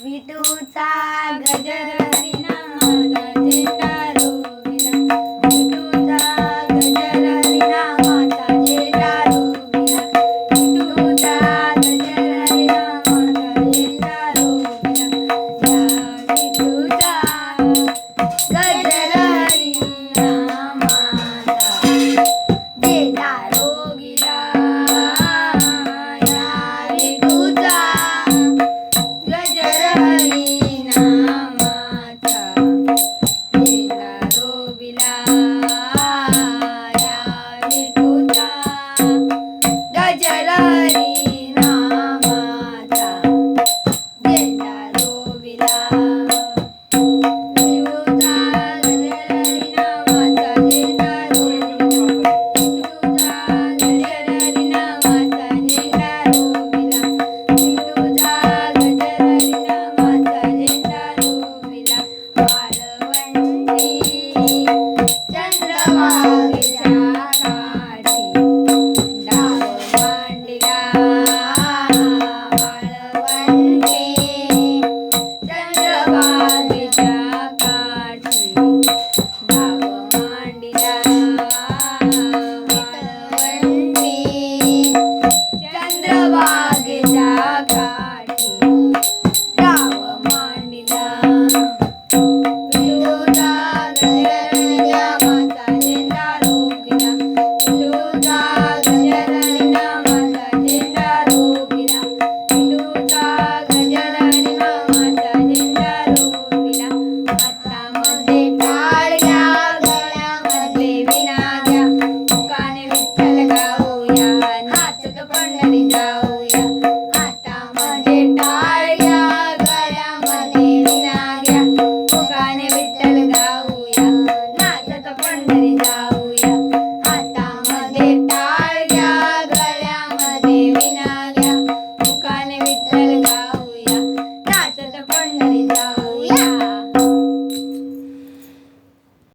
विठूचा गजर हरिनामाचा झेंडा रोविला. विठूचा गजर हरिनामाचा झेंडा रोविला. विठूचा गजर हरिनामाचा झेंडा रोविला. या विठूचा गजर हरिनामाचा झेंडा रोविला. या विठूचा गजर हरिनामाचा